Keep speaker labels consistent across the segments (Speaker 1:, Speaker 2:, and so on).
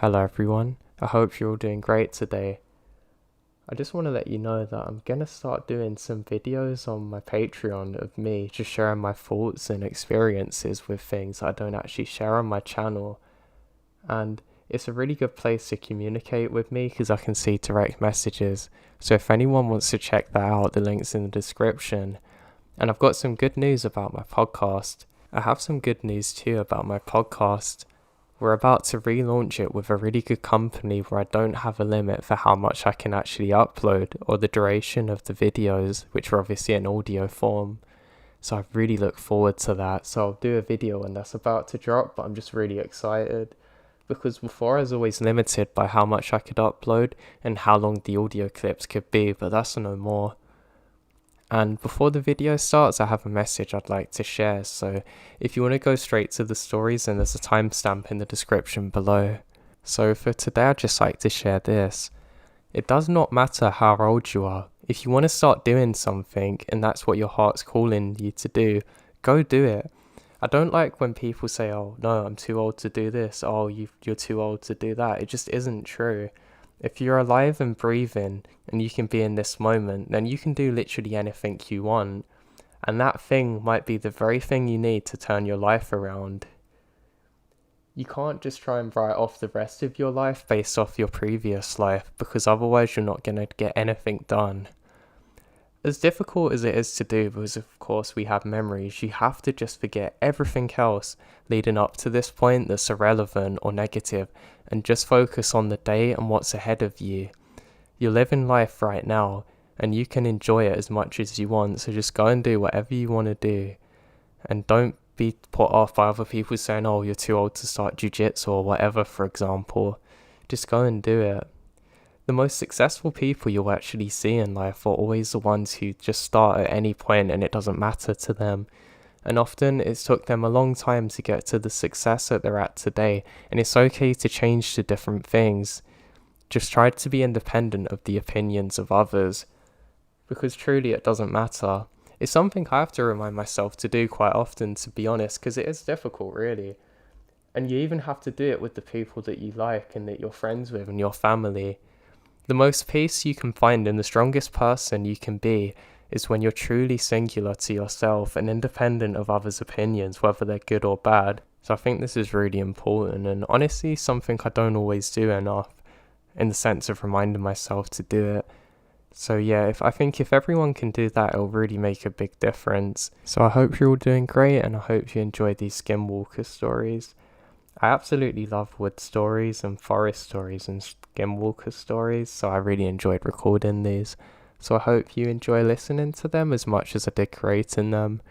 Speaker 1: Hello everyone, I hope you're all doing great today. I just want to let you know that I'm going to start doing some videos on my Patreon of me just sharing my thoughts and experiences with things that I don't actually share on my channel. And it's a really good place to communicate with me because I can see direct messages. So if anyone wants to check that out, the link's in the description. And I've got some good news about my podcast. I have some good news too about my podcast. We're about to relaunch it with a really good company where I don't have a limit for how much I can actually upload or the duration of the videos, which are obviously in audio form. So I really look forward to that. So I'll do a video when that's about to drop, but I'm just really excited because before I was always limited by how much I could upload and how long the audio clips could be, but that's no more. And before the video starts, I have a message I'd like to share, so if you want to go straight to the stories, then there's a timestamp in the description below. So for today, I'd just like to share this. It does not matter how old you are. If you want to start doing something, and that's what your heart's calling you to do, go do it. I don't like when people say, oh no, I'm too old to do this, oh you're too old to do that. It just isn't true. If you're alive and breathing and you can be in this moment, then you can do literally anything you want. And that thing might be the very thing you need to turn your life around. You can't just try and write off the rest of your life based off your previous life, because otherwise you're not going to get anything done. As difficult as it is to do, because of course we have memories, you have to just forget everything else leading up to this point that's irrelevant or negative, and just focus on the day and what's ahead of you. You're living life right now, and you can enjoy it as much as you want, so just go and do whatever you want to do. And don't be put off by other people saying, oh, you're too old to start jiu-jitsu or whatever, for example. Just go and do it. The most successful people you'll actually see in life are always the ones who just start at any point and it doesn't matter to them. And often it's took them a long time to get to the success that they're at today, and it's okay to change to different things. Just try to be independent of the opinions of others, because truly it doesn't matter. It's something I have to remind myself to do quite often, to be honest, because it is difficult really. And you even have to do it with the people that you like and that you're friends with and your family. The most peace you can find and the strongest person you can be is when you're truly singular to yourself and independent of others' opinions, whether they're good or bad. So I think this is really important, and honestly something I don't always do enough, in the sense of reminding myself to do it. So yeah, I think if everyone can do that, it'll really make a big difference. So I hope you're all doing great, and I hope you enjoyed these Skinwalker stories. I absolutely love wood stories and forest stories and Skinwalker stories, so I really enjoyed recording these. So I hope you enjoy listening to them as much as I did creating them.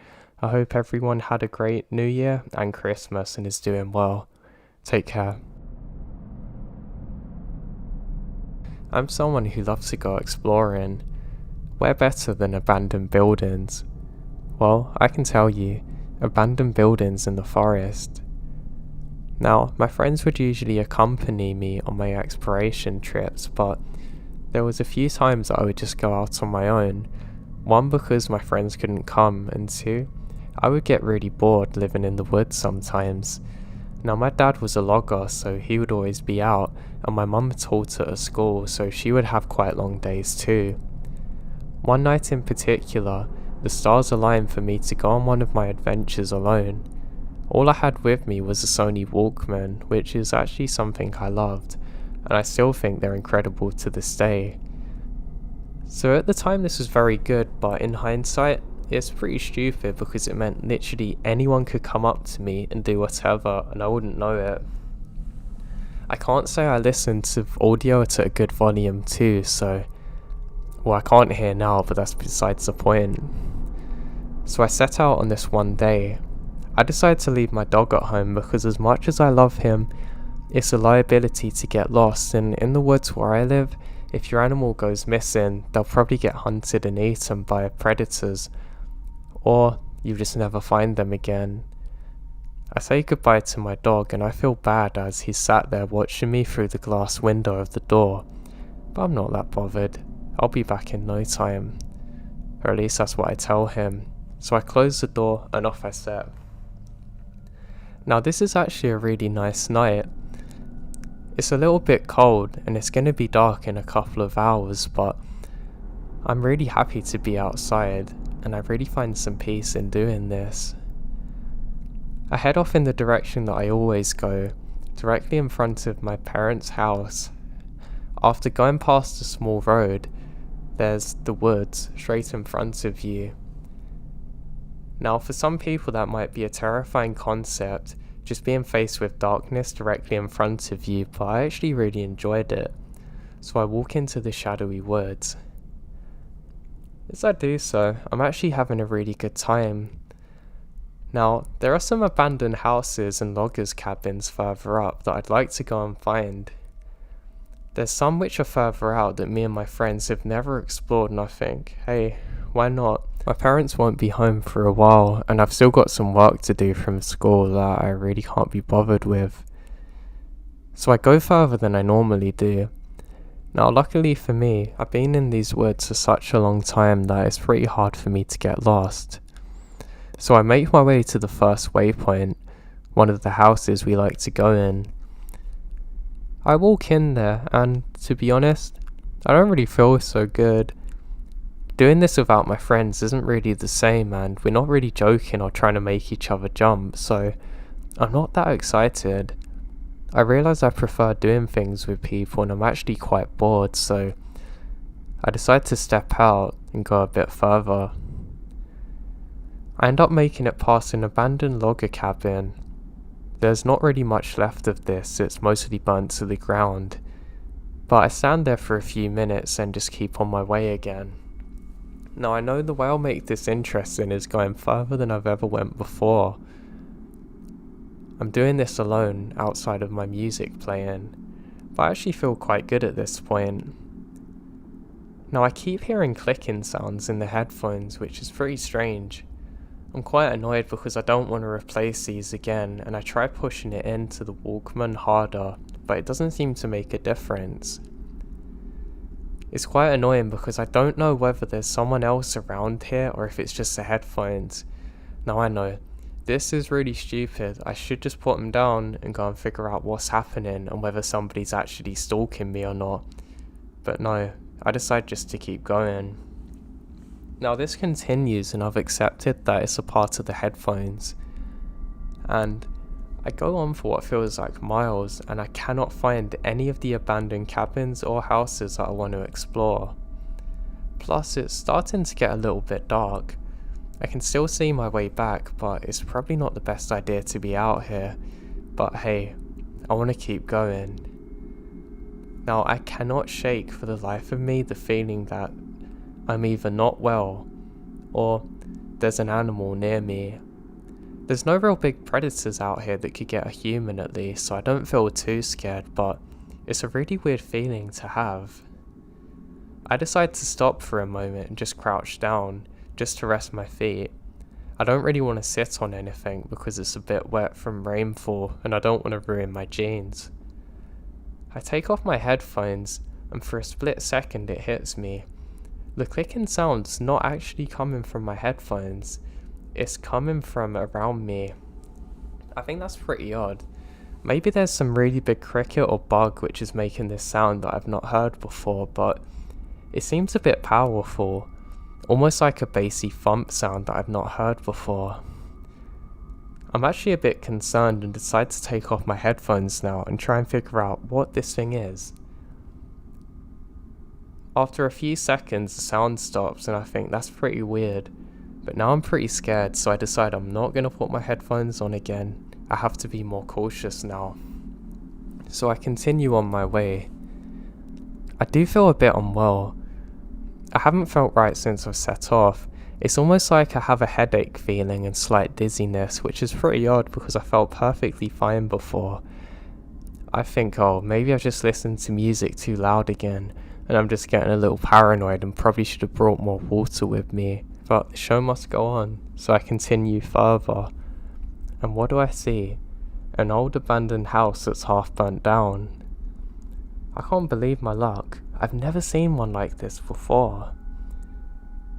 Speaker 1: I hope everyone had a great New Year and Christmas and is doing well. Take care. I'm someone who loves to go exploring. Where better than abandoned buildings? Well, I can tell you, abandoned buildings in the forest. Now, my friends would usually accompany me on my exploration trips, but there was a few times that I would just go out on my own. One, because my friends couldn't come, and two, I would get really bored living in the woods sometimes. Now, my dad was a logger, so he would always be out, and my mum taught at a school, so she would have quite long days too. One night in particular, the stars aligned for me to go on one of my adventures alone. All I had with me was a Sony Walkman, which is actually something I loved, and I still think they're incredible to this day. So at the time this was very good, but in hindsight, it's pretty stupid because it meant literally anyone could come up to me and do whatever and I wouldn't know it. I can't say I listened to audio at a good volume too, so well, I can't hear now, but that's besides the point. So I set out on this one day. I decided to leave my dog at home because as much as I love him, it's a liability to get lost, and in the woods where I live, if your animal goes missing, they'll probably get hunted and eaten by predators, or you just never find them again. I say goodbye to my dog and I feel bad as he sat there watching me through the glass window of the door, but I'm not that bothered. I'll be back in no time, or at least that's what I tell him. So I close the door and off I set. Now this is actually a really nice night. It's a little bit cold and it's going to be dark in a couple of hours, but I'm really happy to be outside and I really find some peace in doing this. I head off in the direction that I always go, directly in front of my parents' house. After going past a small road, there's the woods straight in front of you. Now, for some people that might be a terrifying concept, just being faced with darkness directly in front of you, but I actually really enjoyed it. So I walk into the shadowy woods. As I do so, I'm actually having a really good time. Now, there are some abandoned houses and loggers' cabins further up that I'd like to go and find. There's some which are further out that me and my friends have never explored, and I think, hey, why not? My parents won't be home for a while, and I've still got some work to do from school that I really can't be bothered with. So I go further than I normally do. Now, luckily for me, I've been in these woods for such a long time that it's pretty hard for me to get lost. So I make my way to the first waypoint, one of the houses we like to go in. I walk in there, and to be honest, I don't really feel so good. Doing this without my friends isn't really the same, and we're not really joking or trying to make each other jump, so I'm not that excited. I realise I prefer doing things with people and I'm actually quite bored, so I decide to step out and go a bit further. I end up making it past an abandoned logger cabin. There's not really much left of this, it's mostly burnt to the ground, but I stand there for a few minutes and just keep on my way again. Now, I know the way I'll make this interesting is going further than I've ever went before. I'm doing this alone, outside of my music playing, but I actually feel quite good at this point. Now, I keep hearing clicking sounds in the headphones, which is pretty strange. I'm quite annoyed because I don't want to replace these again, and I try pushing it into the Walkman harder, but it doesn't seem to make a difference. It's quite annoying because I don't know whether there's someone else around here or if it's just the headphones. Now I know, this is really stupid. I should just put them down and go and figure out what's happening and whether somebody's actually stalking me or not. But no, I decide just to keep going. Now this continues and I've accepted that it's a part of the headphones. And I go on for what feels like miles and I cannot find any of the abandoned cabins or houses that I want to explore. Plus it's starting to get a little bit dark. I can still see my way back, but it's probably not the best idea to be out here. But hey, I want to keep going. Now I cannot shake for the life of me the feeling that I'm either not well or there's an animal near me. There's no real big predators out here that could get a human at least, so I don't feel too scared, but it's a really weird feeling to have. I decide to stop for a moment and just crouch down, just to rest my feet. I don't really want to sit on anything because it's a bit wet from rainfall and I don't want to ruin my jeans. I take off my headphones and for a split second it hits me. The clicking sound's not actually coming from my headphones. It's coming from around me. I think that's pretty odd. Maybe there's some really big cricket or bug which is making this sound that I've not heard before, but it seems a bit powerful. Almost like a bassy thump sound that I've not heard before. I'm actually a bit concerned and decide to take off my headphones now and try and figure out what this thing is. After a few seconds the sound stops and I think that's pretty weird. But now I'm pretty scared, so I decide I'm not going to put my headphones on again. I have to be more cautious now. So I continue on my way. I do feel a bit unwell. I haven't felt right since I've set off. It's almost like I have a headache feeling and slight dizziness, which is pretty odd because I felt perfectly fine before. I think, oh, maybe I've just listened to music too loud again, and I'm just getting a little paranoid and probably should have brought more water with me. But the show must go on, so I continue further. And what do I see? An old abandoned house that's half burnt down. I can't believe my luck. I've never seen one like this before.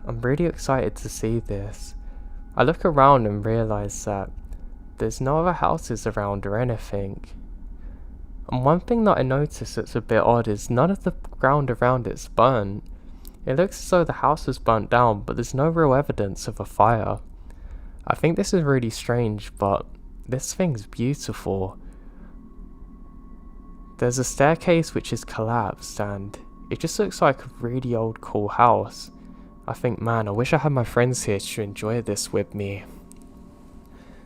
Speaker 1: I'm really excited to see this. I look around and realise that there's no other houses around or anything. And one thing that I noticed that's a bit odd is none of the ground around it's burnt. It looks as though the house was burnt down, but there's no real evidence of a fire. I think this is really strange, but this thing's beautiful. There's a staircase which is collapsed, and it just looks like a really old cool house. I think, man, I wish I had my friends here to enjoy this with me.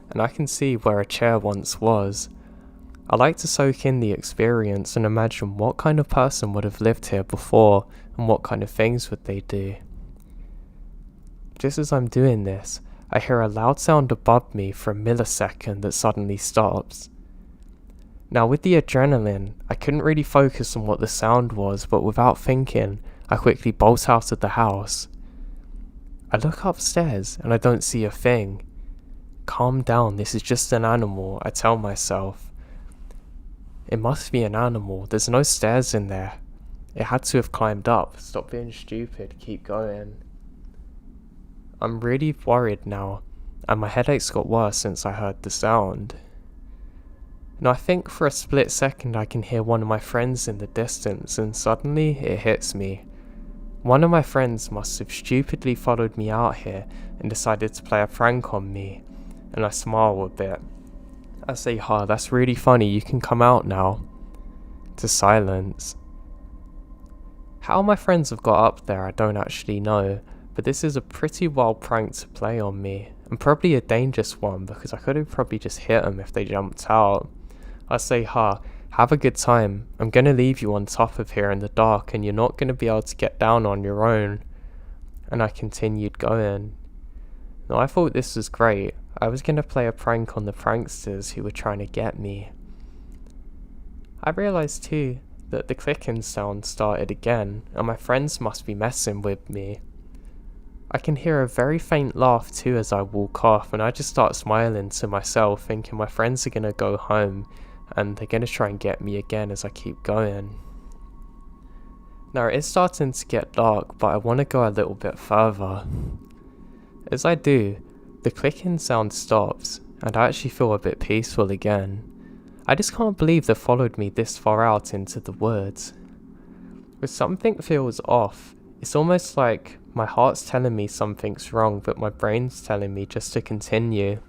Speaker 1: And I can see where a chair once was. I like to soak in the experience and imagine what kind of person would have lived here before and what kind of things would they do. Just as I'm doing this, I hear a loud sound above me for a millisecond that suddenly stops. Now with the adrenaline, I couldn't really focus on what the sound was, but without thinking, I quickly bolt out of the house. I look upstairs and I don't see a thing. Calm down, this is just an animal, I tell myself. It must be an animal, there's no stairs in there. It had to have climbed up. Stop being stupid, keep going. I'm really worried now, and my headaches got worse since I heard the sound. And I think for a split second I can hear one of my friends in the distance, and suddenly it hits me. One of my friends must have stupidly followed me out here and decided to play a prank on me, and I smile a bit. I say, "Ha, that's really funny, you can come out now." To silence. How my friends have got up there I don't actually know, but this is a pretty wild prank to play on me, and probably a dangerous one because I could have probably just hit them if they jumped out. I say, "Ha, have a good time. I'm gonna leave you on top of here in the dark and you're not gonna be able to get down on your own." And I continued going. Now I thought this was great. I was gonna play a prank on the pranksters who were trying to get me. I realised too that the clicking sound started again, and my friends must be messing with me. I can hear a very faint laugh too as I walk off, and I just start smiling to myself, thinking my friends are gonna go home and they're gonna try and get me again as I keep going. Now it is starting to get dark, but I want to go a little bit further. As I do, the clicking sound stops, and I actually feel a bit peaceful again. I just can't believe they followed me this far out into the woods. But something feels off. It's almost like my heart's telling me something's wrong, but my brain's telling me just to continue.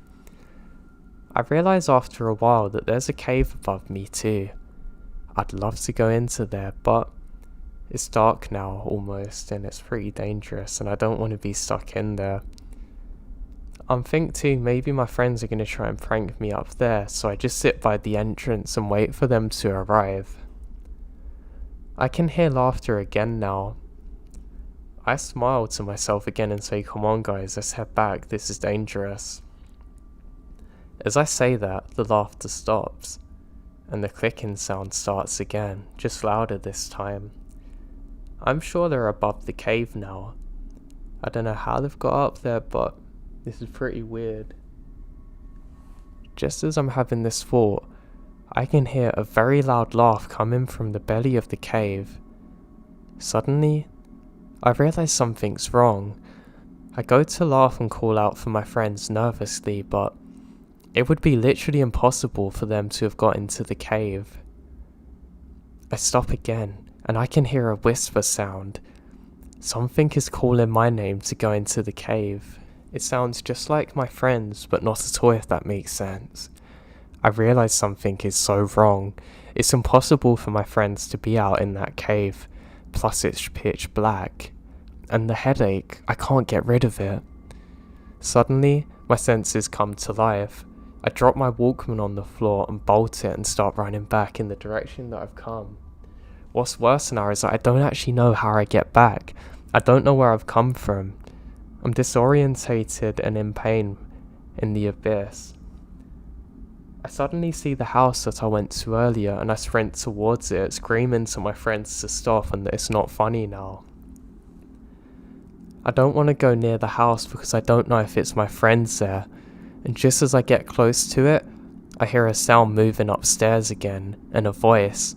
Speaker 1: I realise after a while that there's a cave above me too. I'd love to go into there, but it's dark now almost, and it's pretty dangerous, and I don't want to be stuck in there. I'm thinking too, maybe my friends are going to try and prank me up there, so I just sit by the entrance and wait for them to arrive. I can hear laughter again now. I smile to myself again and say, "Come on guys, let's head back, this is dangerous." As I say that, the laughter stops, and the clicking sound starts again, just louder this time. I'm sure they're above the cave now. I don't know how they've got up there, but this is pretty weird. Just as I'm having this thought, I can hear a very loud laugh coming from the belly of the cave. Suddenly, I realise something's wrong. I go to laugh and call out for my friends nervously, but it would be literally impossible for them to have got into the cave. I stop again, and I can hear a whisper sound. Something is calling my name to go into the cave. It sounds just like my friends, but not at all, if that makes sense. I realise something is so wrong. It's impossible for my friends to be out in that cave, plus it's pitch black. And the headache, I can't get rid of it. Suddenly, my senses come to life. I drop my Walkman on the floor and bolt it and start running back in the direction that I've come. What's worse now is that I don't actually know how I get back. I don't know where I've come from. I'm disorientated and in pain in the abyss. I suddenly see the house that I went to earlier and I sprint towards it, screaming to my friends to stop and that it's not funny now. I don't want to go near the house because I don't know if it's my friends there. And just as I get close to it, I hear a sound moving upstairs again, and a voice.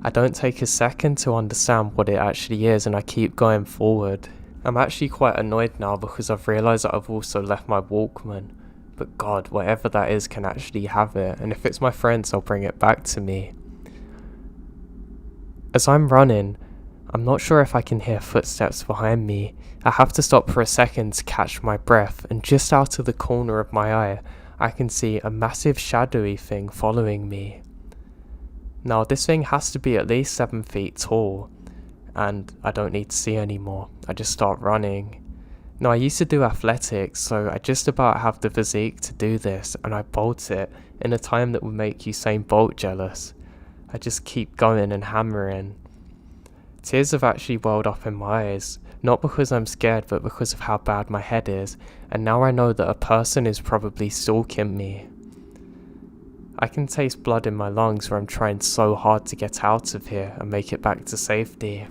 Speaker 1: I don't take a second to understand what it actually is, and I keep going forward. I'm actually quite annoyed now because I've realised that I've also left my Walkman. But God, whatever that is can actually have it, and if it's my friends, I'll bring it back to me. As I'm running, I'm not sure if I can hear footsteps behind me. I have to stop for a second to catch my breath, and just out of the corner of my eye, I can see a massive shadowy thing following me. Now this thing has to be at least 7 feet tall, and I don't need to see anymore. I just start running. Now I used to do athletics, so I just about have the physique to do this, and I bolt it in a time that would make Usain Bolt jealous. I just keep going and hammering. Tears have actually welled up in my eyes, not because I'm scared but because of how bad my head is, and now I know that a person is probably stalking me. I can taste blood in my lungs where I'm trying so hard to get out of here and make it back to safety.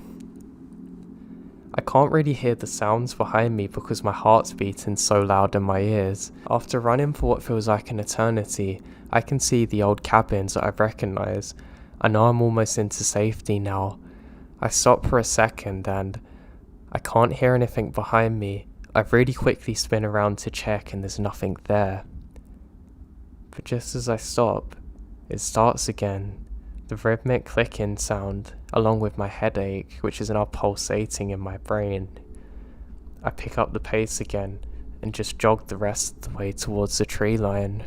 Speaker 1: I can't really hear the sounds behind me because my heart's beating so loud in my ears. After running for what feels like an eternity, I can see the old cabins that I recognise. I know I'm almost into safety now. I stop for a second and I can't hear anything behind me. I really quickly spin around to check and there's nothing there. But just as I stop, it starts again. The rhythmic clicking sound, along with my headache, which is now pulsating in my brain. I pick up the pace again and just jog the rest of the way towards the tree line.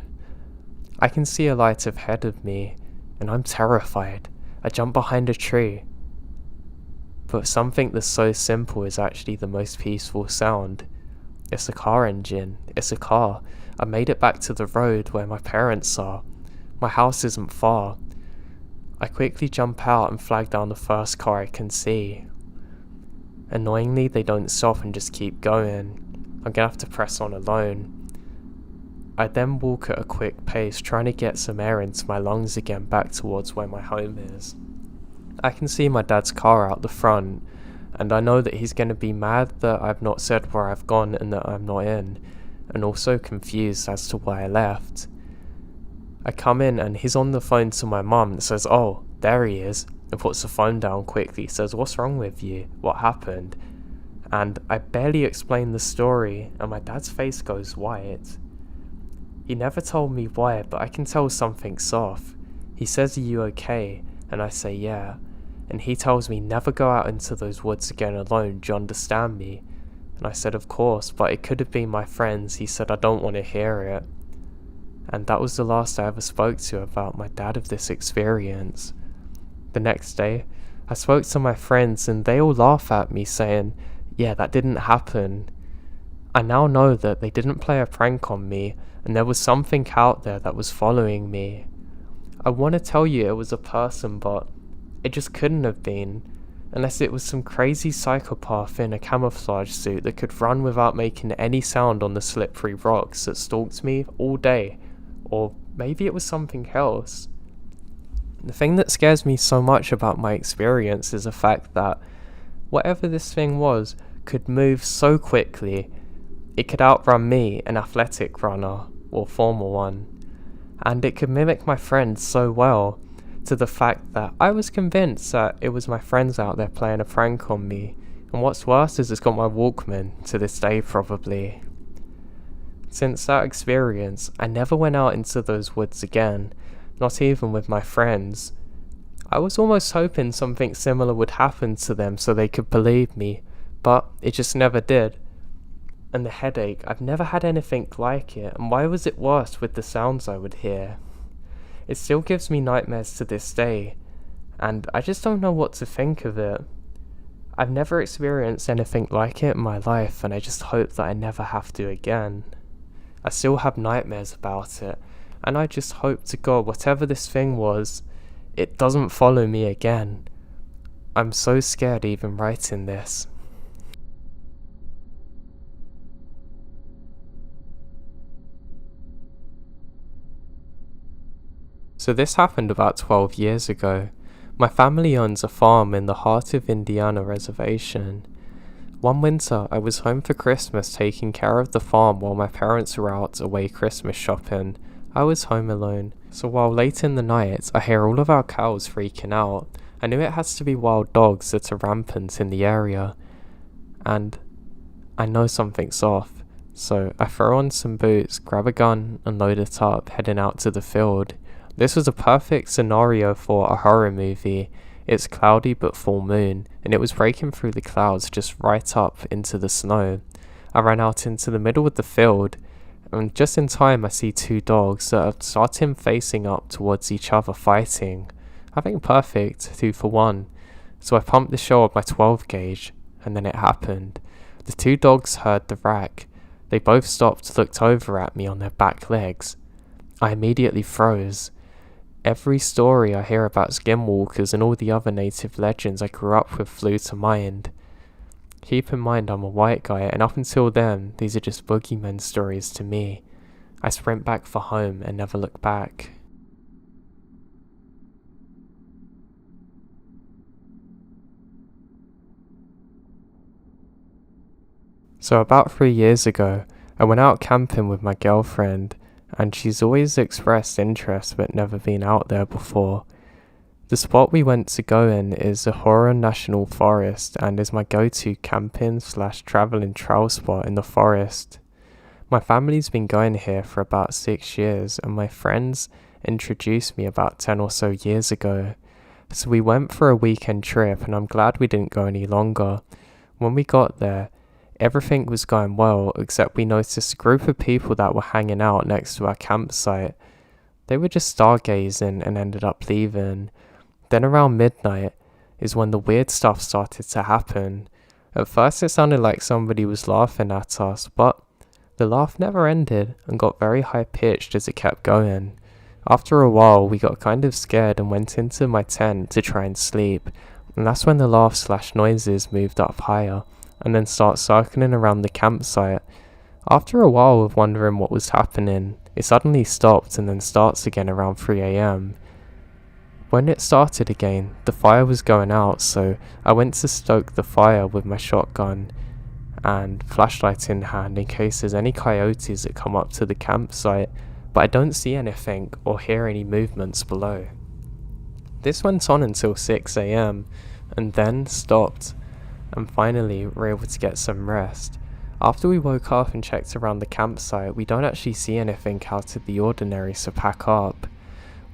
Speaker 1: I can see a light ahead of me, and I'm terrified. I jump behind a tree. But something that's so simple is actually the most peaceful sound. It's a car engine. It's a car. I made it back to the road where my parents are. My house isn't far. I quickly jump out and flag down the first car I can see. Annoyingly, they don't stop and just keep going. I'm gonna have to press on alone. I then walk at a quick pace, trying to get some air into my lungs again back towards where my home is. I can see my dad's car out the front, and I know that he's gonna be mad that I've not said where I've gone and that I'm not in, and also confused as to why I left. I come in and he's on the phone to my mum and says, "Oh, there he is," and puts the phone down quickly, says, "What's wrong with you? What happened?" And I barely explain the story and my dad's face goes white. He never told me why, but I can tell something's off. He says, "Are you okay?" And I say, "Yeah." And he tells me, "Never go out into those woods again alone, do you understand me?" And I said, "Of course, but it could have been my friends." He said, "I don't want to hear it." And that was the last I ever spoke to about my dad of this experience. The next day, I spoke to my friends and they all laugh at me saying, "Yeah, that didn't happen." I now know that they didn't play a prank on me and there was something out there that was following me. I want to tell you it was a person, but it just couldn't have been, unless it was some crazy psychopath in a camouflage suit that could run without making any sound on the slippery rocks that stalked me all day. Or maybe it was something else. The thing that scares me so much about my experience is the fact that whatever this thing was could move so quickly, it could outrun me, an athletic runner, or formal one. And it could mimic my friends so well, to the fact that I was convinced that it was my friends out there playing a prank on me. And what's worse is it's got my Walkman, to this day probably. Since that experience, I never went out into those woods again, not even with my friends. I was almost hoping something similar would happen to them so they could believe me, but it just never did. And the headache, I've never had anything like it, and why was it worse with the sounds I would hear? It still gives me nightmares to this day, and I just don't know what to think of it. I've never experienced anything like it in my life, and I just hope that I never have to again. I still have nightmares about it, and I just hope to God whatever this thing was, it doesn't follow me again. I'm so scared even writing this. So this happened about 12 years ago. My family owns a farm in the heart of Indiana reservation. One winter, I was home for Christmas taking care of the farm while my parents were out away Christmas shopping. I was home alone, so while late in the night, I hear all of our cows freaking out. I knew it has to be wild dogs that are rampant in the area, and I know something's off. So I throw on some boots, grab a gun, and load it up, heading out to the field. This was a perfect scenario for a horror movie. It's cloudy but full moon, and it was breaking through the clouds just right up into the snow. I ran out into the middle of the field, and just in time I see two dogs that are starting facing up towards each other fighting. I think perfect, 2 for 1. So I pumped the shell of my 12 gauge, and then it happened. The two dogs heard the rack. They both stopped, looked over at me on their back legs. I immediately froze. Every story I hear about skinwalkers and all the other native legends I grew up with flew to mind. Keep in mind I'm a white guy, and up until then, these are just boogeyman stories to me. I sprint back for home and never look back. So about 3 years ago, I went out camping with my girlfriend, and she's always expressed interest but never been out there before. The spot we went to go in is the Horror National Forest and is my go-to camping/traveling trail spot in the forest. My family's been going here for about 6 years, and my friends introduced me about 10 or so years ago. So we went for a weekend trip, and I'm glad we didn't go any longer. When we got there, everything was going well, except we noticed a group of people that were hanging out next to our campsite. They were just stargazing and ended up leaving. Then around midnight is when the weird stuff started to happen. At first it sounded like somebody was laughing at us, but the laugh never ended and got very high pitched as it kept going. After a while we got kind of scared and went into my tent to try and sleep, and that's when the laugh/noises moved up higher and then start circling around the campsite. After a while of wondering what was happening, it suddenly stopped and then starts again around 3 a.m. When it started again, the fire was going out, so I went to stoke the fire with my shotgun and flashlight in hand in case there's any coyotes that come up to the campsite, but I don't see anything or hear any movements below. This went on until 6 a.m. and then stopped, and finally we were able to get some rest. After we woke up and checked around the campsite, we don't actually see anything out of the ordinary, so pack up.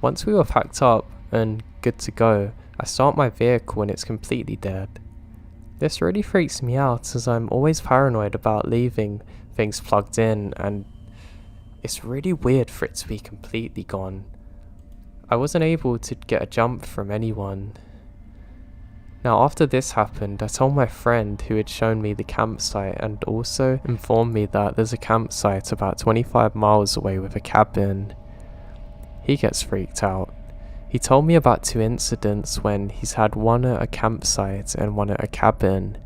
Speaker 1: Once we were packed up and good to go, I start my vehicle and it's completely dead. This really freaks me out as I'm always paranoid about leaving things plugged in, and it's really weird for it to be completely gone. I wasn't able to get a jump from anyone. Now after this happened, I told my friend who had shown me the campsite and also informed me that there's a campsite about 25 miles away with a cabin. He gets freaked out. He told me about 2 incidents when he's had one at a campsite and one at a cabin.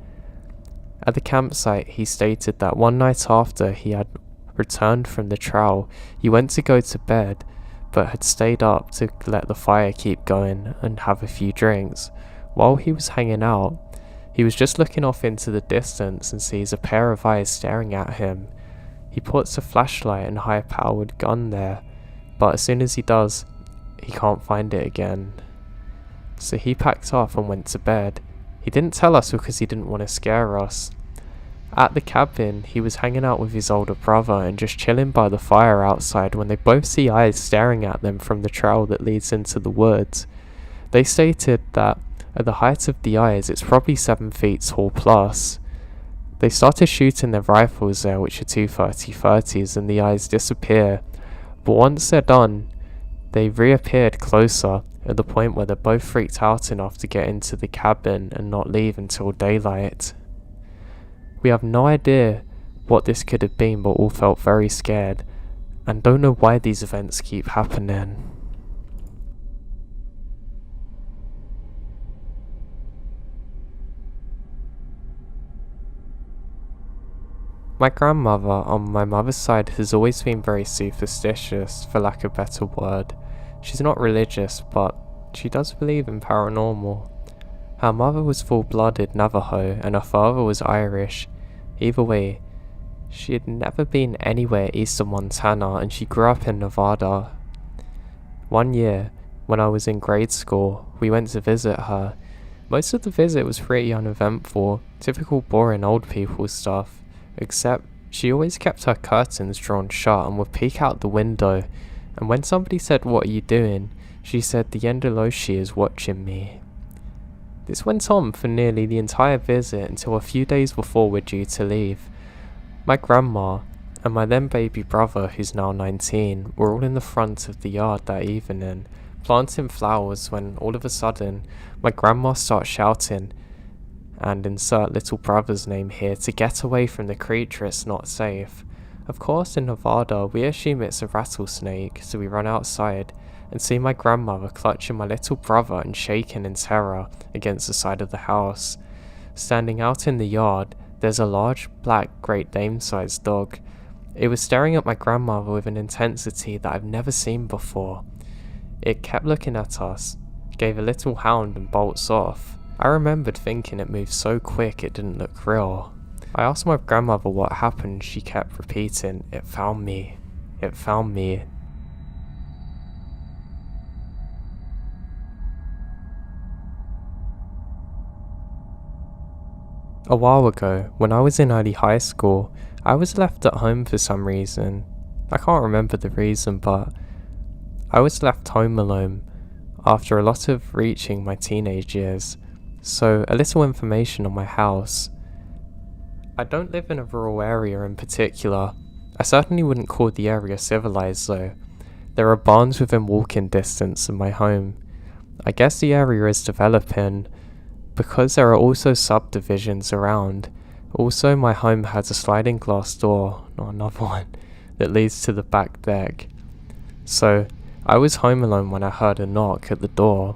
Speaker 1: At the campsite, he stated that one night after he had returned from the trail, he went to go to bed, but had stayed up to let the fire keep going and have a few drinks. While he was hanging out, he was just looking off into the distance and sees a pair of eyes staring at him. He puts a flashlight and high-powered gun there, but as soon as he does, he can't find it again. So he packed up and went to bed. He didn't tell us because he didn't want to scare us. At the cabin, he was hanging out with his older brother and just chilling by the fire outside when they both see eyes staring at them from the trail that leads into the woods. They stated that at the height of the eyes, it's probably 7 feet tall plus. They started shooting their rifles there, which are 230-30s, and the eyes disappear. But once they're done, they reappeared closer at the point where they're both freaked out enough to get into the cabin and not leave until daylight. We have no idea what this could have been, but all felt very scared and don't know why these events keep happening. My grandmother on my mother's side has always been very superstitious, for lack of a better word. She's not religious, but she does believe in paranormal. Her mother was full-blooded Navajo and her father was Irish. Either way, she had never been anywhere east of Montana and she grew up in Nevada. One year, when I was in grade school, we went to visit her. Most of the visit was pretty uneventful, typical boring old people stuff, except she always kept her curtains drawn shut and would peek out the window, and when somebody said, "What are you doing?" she said, "The Yendaloshi is watching me." This went on for nearly the entire visit until a few days before we're due to leave. My grandma and my then baby brother, who's now 19, were all in the front of the yard that evening, planting flowers, when all of a sudden my grandma starts shouting, and insert little brother's name here, to get away from the creature, it's not safe. Of course, in Nevada we assume it's a rattlesnake, so we run outside and see my grandmother clutching my little brother and shaking in terror against the side of the house. Standing out in the yard, there's a large black Great Dane sized dog. It was staring at my grandmother with an intensity that I've never seen before. It kept looking at us, gave a little hound and bolts off. I remembered thinking it moved so quick it didn't look real. I asked my grandmother what happened. She kept repeating, "It found me. It found me." A while ago, when I was in early high school, I was left at home for some reason. I can't remember the reason, but I was left home alone after a lot of reaching my teenage years. So, a little information on my house. I don't live in a rural area in particular. I certainly wouldn't call the area civilized though. There are barns within walking distance of my home. I guess the area is developing, because there are also subdivisions around. Also, my home has a sliding glass door, not another one, that leads to the back deck. So, I was home alone when I heard a knock at the door.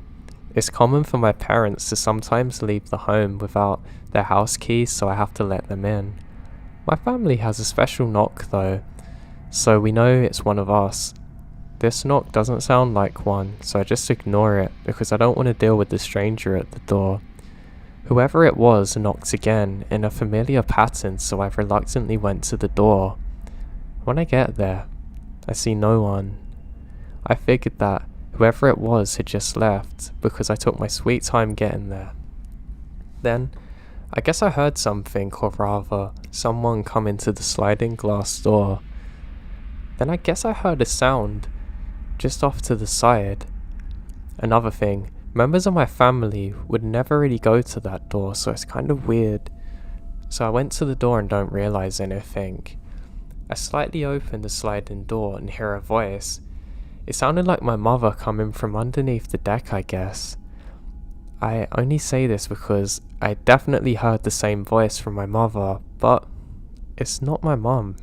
Speaker 1: It's common for my parents to sometimes leave the home without their house keys, so I have to let them in. My family has a special knock though, so we know it's one of us. This knock doesn't sound like one, so I just ignore it because I don't want to deal with the stranger at the door. Whoever it was knocked again in a familiar pattern, so I reluctantly went to the door. When I get there, I see no one. I figured that whoever it was had just left because I took my sweet time getting there. Then, I guess I heard something, or rather, someone come into the sliding glass door. Then I guess I heard a sound just off to the side. Another thing, members of my family would never really go to that door, so it's kind of weird. So I went to the door and don't realize anything. I slightly opened the sliding door and hear a voice. It sounded like my mother coming from underneath the deck, I guess. I only say this because I definitely heard the same voice from my mother, but it's not my mum,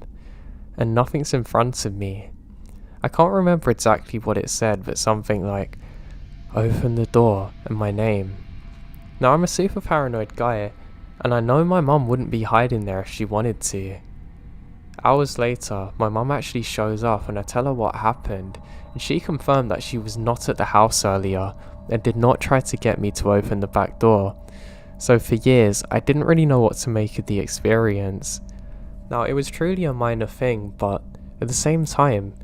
Speaker 1: and nothing's in front of me. I can't remember exactly what it said, but something like, "Open the door," and my name. Now, I'm a super paranoid guy, and I know my mum wouldn't be hiding there if she wanted to. Hours later, my mum actually shows up and I tell her what happened, and she confirmed that she was not at the house earlier and did not try to get me to open the back door. So for years, I didn't really know what to make of the experience. Now, it was truly a minor thing, but at the same time,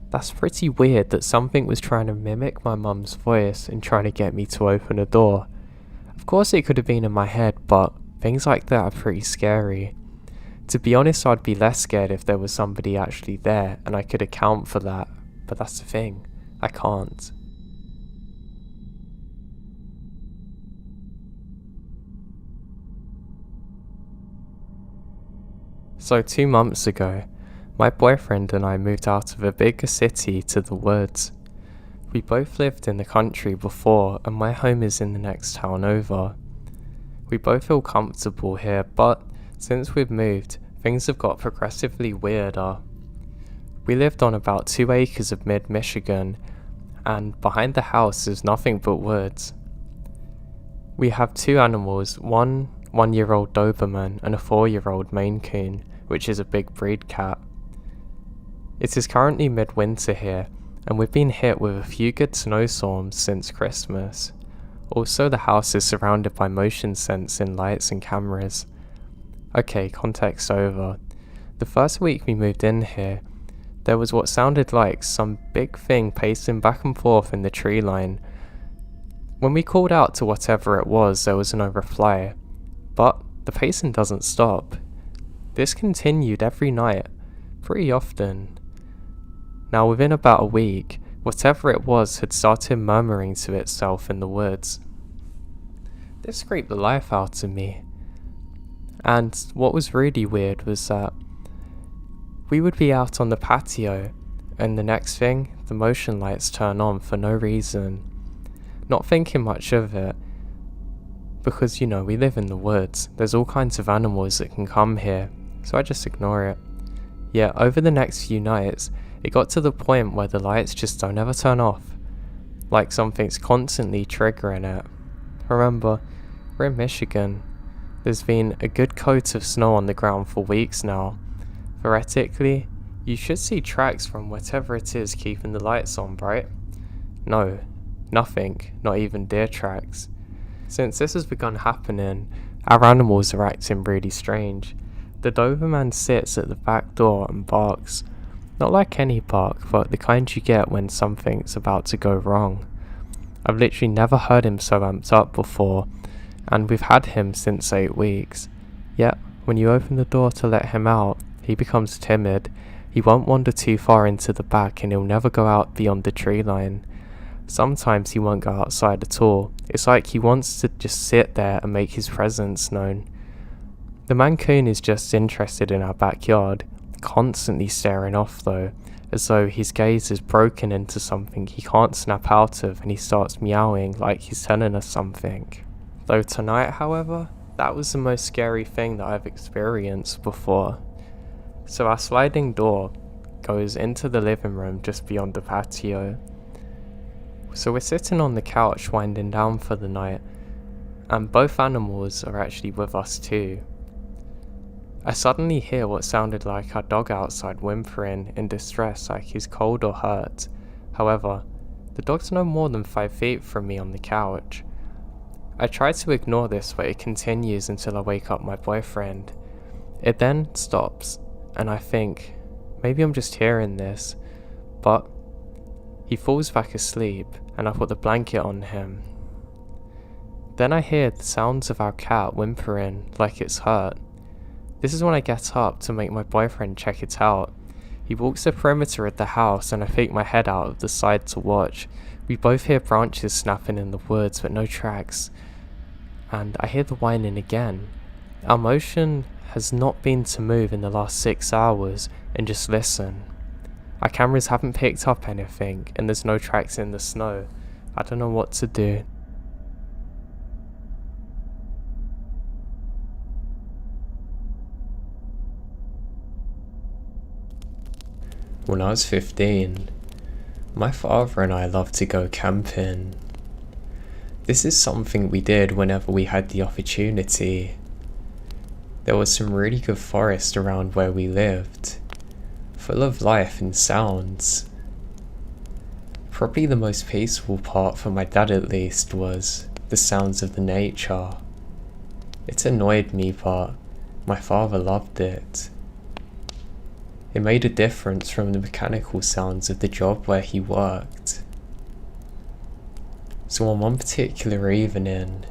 Speaker 1: that's pretty weird that something was trying to mimic my mum's voice and trying to get me to open a door. Of course it could have been in my head, but things like that are pretty scary. To be honest, I'd be less scared if there was somebody actually there and I could account for that, but that's the thing, I can't. So 2 months ago, my boyfriend and I moved out of a bigger city to the woods. We both lived in the country before, and my home is in the next town over. We both feel comfortable here, but since we've moved, things have got progressively weirder. We lived on about 2 acres of mid-Michigan, and behind the house is nothing but woods. We have 2 animals, one 1-year-old Doberman and a 4-year-old Maine Coon, which is a big breed cat. It is currently midwinter here, and we've been hit with a few good snowstorms since Christmas. Also, the house is surrounded by motion sensing lights and cameras. Okay, context over. The first week we moved in here, there was what sounded like some big thing pacing back and forth in the tree line. When we called out to whatever it was, there was no reply. But the pacing doesn't stop. This continued every night, pretty often. Now, within about a week, whatever it was had started murmuring to itself in the woods. This scraped the life out of me. And what was really weird was that we would be out on the patio, and the next thing, the motion lights turn on for no reason. Not thinking much of it, because you know, we live in the woods, there's all kinds of animals that can come here, so I just ignore it. Yet over the next few nights, it got to the point where the lights just don't ever turn off, like something's constantly triggering it. Remember, we're in Michigan. There's been a good coat of snow on the ground for weeks now. Theoretically, you should see tracks from whatever it is keeping the lights on, right? No, nothing, not even deer tracks. Since this has begun happening, our animals are acting really strange. The Doberman sits at the back door and barks. Not like any bark, but the kind you get when something's about to go wrong. I've literally never heard him so amped up before, and we've had him since 8 weeks. Yet, when you open the door to let him out, he becomes timid. He won't wander too far into the back, and he'll never go out beyond the tree line. Sometimes he won't go outside at all. It's like he wants to just sit there and make his presence known. The Mancoon is just interested in our backyard, constantly staring off though, as though his gaze is broken into something he can't snap out of, and he starts meowing like he's telling us something. Though tonight, however, that was the most scary thing that I've experienced before. So our sliding door goes into the living room just beyond the patio. So we're sitting on the couch winding down for the night, and both animals are actually with us too. I suddenly hear what sounded like our dog outside whimpering in distress, like he's cold or hurt. However, the dog's no more than 5 feet from me on the couch. I try to ignore this, but it continues until I wake up my boyfriend. It then stops, and I think, maybe I'm just hearing this, but he falls back asleep, and I put the blanket on him. Then I hear the sounds of our cat whimpering like it's hurt. This is when I get up to make my boyfriend check it out. He walks the perimeter of the house, and I peek my head out of the side to watch. We both hear branches snapping in the woods, but no tracks. And I hear the whining again. Our motion has not been to move in the last 6 hours, and just listen. Our cameras haven't picked up anything, and there's no tracks in the snow. I don't know what to do. When I was 15, my father and I loved to go camping. This is something we did whenever we had the opportunity. There was some really good forest around where we lived, full of life and sounds. Probably the most peaceful part for my dad at least was the sounds of the nature. It annoyed me, but my father loved it. It made a difference from the mechanical sounds of the job where he worked. So on one particular evening,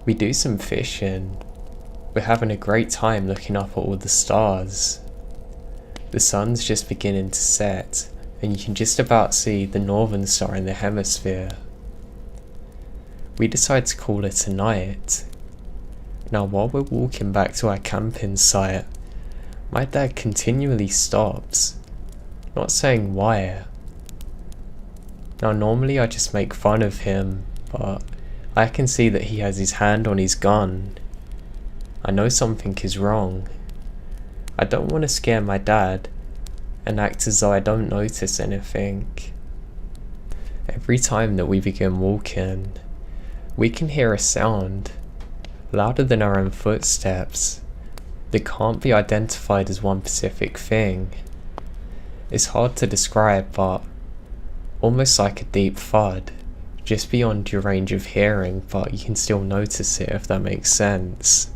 Speaker 1: we do some fishing. We're having a great time looking up at all the stars. The sun's just beginning to set, and you can just about see the northern star in the hemisphere. We decide to call it a night. Now while we're walking back to our camping site, my dad continually stops, not saying why. Now normally I just make fun of him, but I can see that he has his hand on his gun. I know something is wrong. I don't want to scare my dad and act as though I don't notice anything. Every time that we begin walking, we can hear a sound, louder than our own footsteps, that can't be identified as one specific thing. It's hard to describe, but almost like a deep thud, just beyond your range of hearing, but you can still notice it, if that makes sense.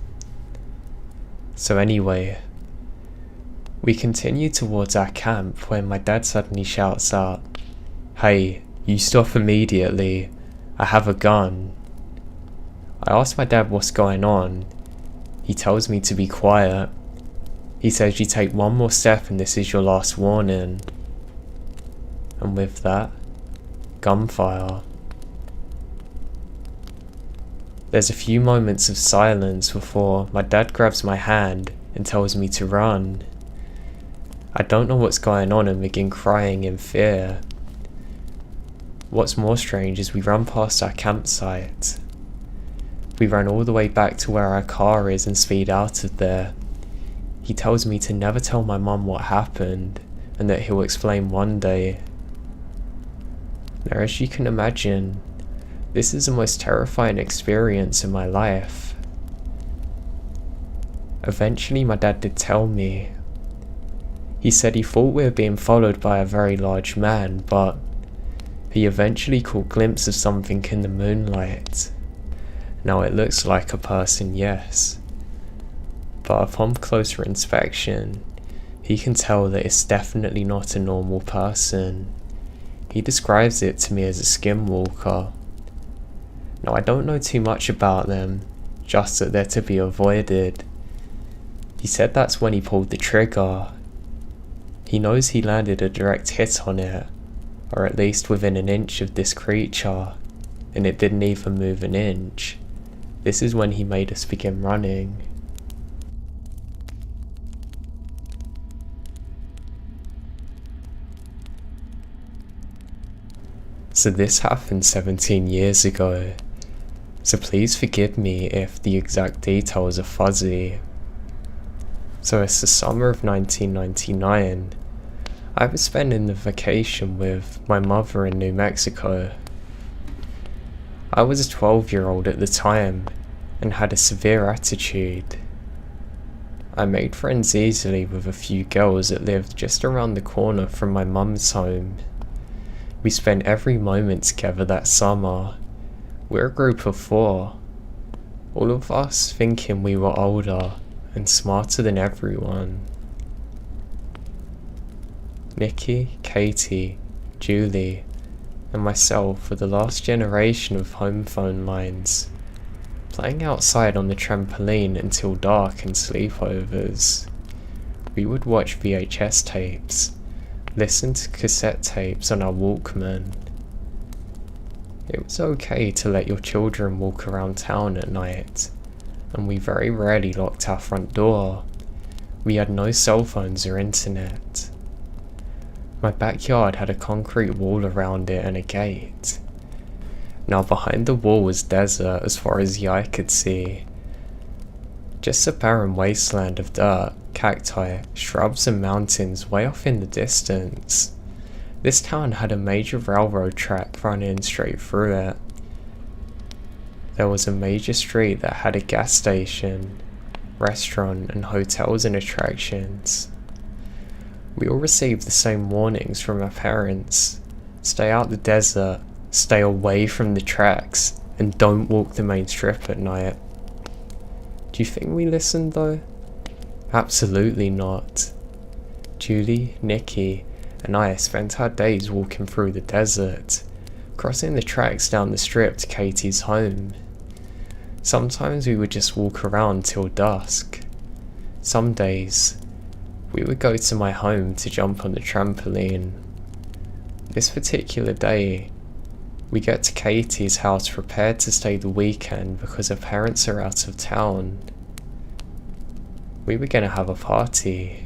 Speaker 1: So anyway, we continue towards our camp when my dad suddenly shouts out, "Hey, you stop immediately, I have a gun." I ask my dad what's going on. He tells me to be quiet. He says you take one more step and this is your last warning. And with that, gunfire. There's a few moments of silence before my dad grabs my hand and tells me to run. I don't know what's going on and begin crying in fear. What's more strange is we run past our campsite. We run all the way back to where our car is and speed out of there. He tells me to never tell my mum what happened and that he'll explain one day. Now, as you can imagine, this is the most terrifying experience in my life. Eventually my dad did tell me. He said he thought we were being followed by a very large man, but he eventually caught a glimpse of something in the moonlight. Now it looks like a person, yes, but upon closer inspection, he can tell that it's definitely not a normal person. He describes it to me as a skinwalker. Now I don't know too much about them, just that they're to be avoided. He said that's when he pulled the trigger. He knows he landed a direct hit on it, or at least within an inch of this creature, and it didn't even move an inch. This is when he made us begin running. So this happened 17 years ago, so please forgive me if the exact details are fuzzy. So it's the summer of 1999. I was spending the vacation with my mother in New Mexico. I was a 12-year-old at the time and had a severe attitude. I made friends easily with a few girls that lived just around the corner from my mum's home. We spent every moment together that summer. We're a group of 4, all of us thinking we were older and smarter than everyone. Nikki, Katie, Julie, and myself were the last generation of home phone lines, playing outside on the trampoline until dark and sleepovers. We would watch VHS tapes, listen to cassette tapes on our Walkman. It was okay to let your children walk around town at night, and we very rarely locked our front door. We had no cell phones or internet. My backyard had a concrete wall around it and a gate. Now behind the wall was desert as far as the eye could see. Just a barren wasteland of dirt, cacti, shrubs and mountains way off in the distance. This town had a major railroad track running straight through it. There was a major street that had a gas station, restaurant and hotels and attractions. We all received the same warnings from our parents. Stay out the desert, stay away from the tracks, and don't walk the main strip at night. Do you think we listened though? Absolutely not. Julie, Nikki, and I spent our days walking through the desert, crossing the tracks down the strip to Katie's home. Sometimes we would just walk around till dusk. Some days, we would go to my home to jump on the trampoline. This particular day, we get to Katie's house prepared to stay the weekend because her parents are out of town. We were gonna have a party.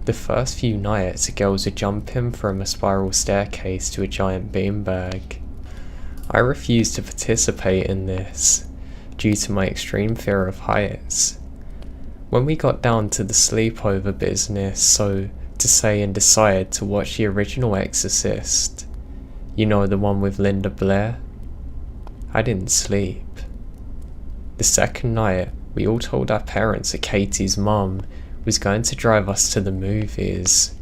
Speaker 1: The first few nights, the girls were jumping from a spiral staircase to a giant beanbag. I refused to participate in this due to my extreme fear of heights. When we got down to the sleepover business, so to say, and decided to watch the original Exorcist, you know, the one with Linda Blair, I didn't sleep. The second night, we all told our parents that Katie's mum was going to drive us to the movies.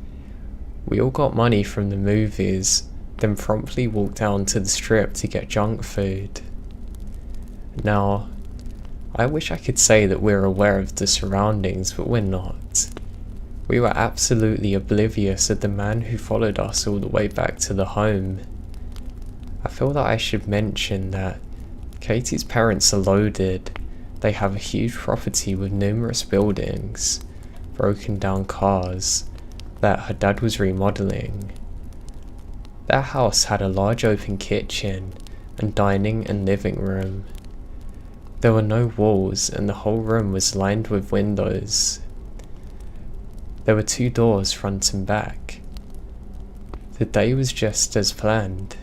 Speaker 1: We all got money from the movies, then promptly walked down to the strip to get junk food. Now, I wish I could say that we're aware of the surroundings, but we're not. We were absolutely oblivious of the man who followed us all the way back to the home. I feel that I should mention that Katie's parents are loaded. They have a huge property with numerous buildings, broken down cars that her dad was remodeling. Their house had a large open kitchen and dining and living room. There were no walls and the whole room was lined with windows. There were 2 doors front and back. The day was just as planned.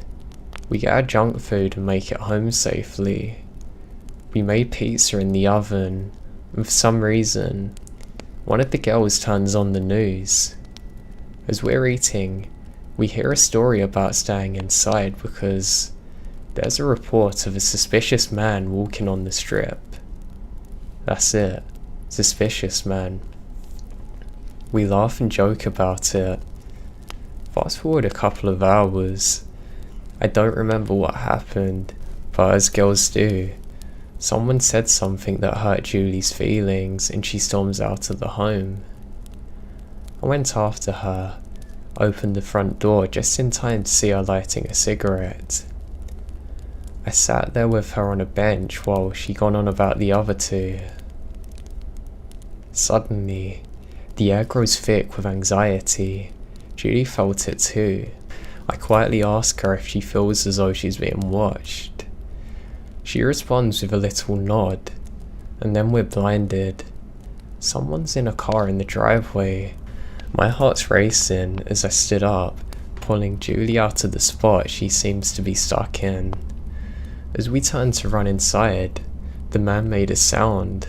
Speaker 1: We get our junk food and make it home safely. We made pizza in the oven, and for some reason, one of the girls turns on the news. As we're eating, we hear a story about staying inside because there's a report of a suspicious man walking on the strip. That's it, suspicious man. We laugh and joke about it. Fast forward a couple of hours. I don't remember what happened, but as girls do, someone said something that hurt Julie's feelings and she storms out of the home. I went after her, opened the front door just in time to see her lighting a cigarette. I sat there with her on a bench while she gone on about the other 2. Suddenly, the air grows thick with anxiety. Julie felt it too. I quietly ask her if she feels as though she's being watched. She responds with a little nod, and then we're blinded. Someone's in a car in the driveway. My heart's racing as I stood up, pulling Julie out of the spot she seems to be stuck in. As we turned to run inside, the man made a sound.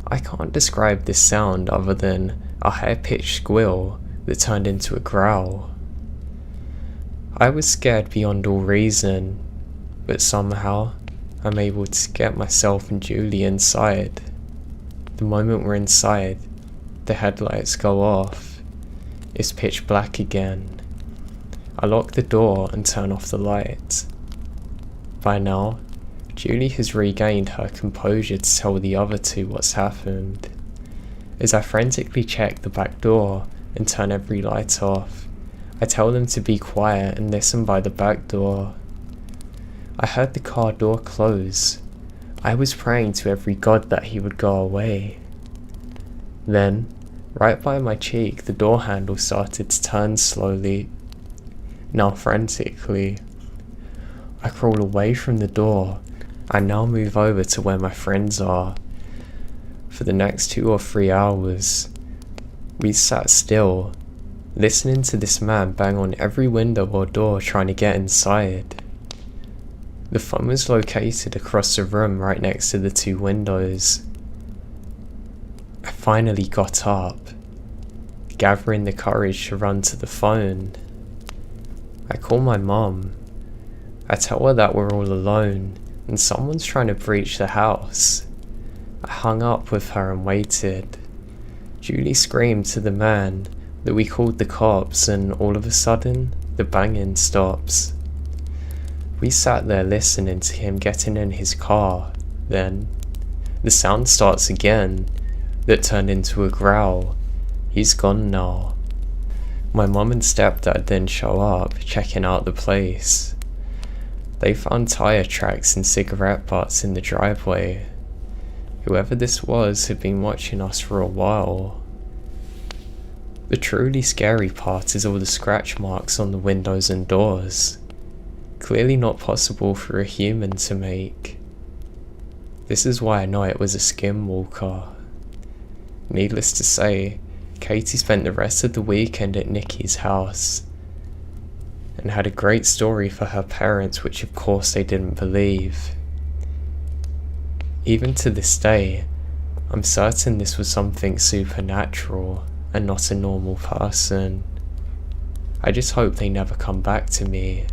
Speaker 1: I can't describe this sound other than a high-pitched squeal that turned into a growl. I was scared beyond all reason, but somehow I'm able to get myself and Julie inside. The moment we're inside, the headlights go off. It's pitch black again. I lock the door and turn off the light. By now, Julie has regained her composure to tell the other 2 what's happened. As I frantically check the back door and turn every light off, I tell them to be quiet and listen by the back door. I heard the car door close. I was praying to every god that he would go away. Then, right by my cheek, the door handle started to turn slowly, now frantically. I crawl away from the door. I now move over to where my friends are. For the next 2 or 3 hours, we sat still, listening to this man bang on every window or door trying to get inside. The phone was located across the room right next to the 2 windows. I finally got up, gathering the courage to run to the phone. I call my mum. I tell her that we're all alone and someone's trying to breach the house. I hung up with her and waited. Julie screamed to the man that we called the cops, and all of a sudden, the banging stops. We sat there listening to him getting in his car. Then, the sound starts again, that turned into a growl. He's gone now. My mum and stepdad then show up, checking out the place. They found tire tracks and cigarette butts in the driveway. Whoever this was had been watching us for a while. The truly scary part is all the scratch marks on the windows and doors. Clearly not possible for a human to make. This is why I know it was a Skinwalker. Needless to say, Katie spent the rest of the weekend at Nikki's house and had a great story for her parents, which of course they didn't believe. Even to this day, I'm certain this was something supernatural and not a normal person. I just hope they never come back to me.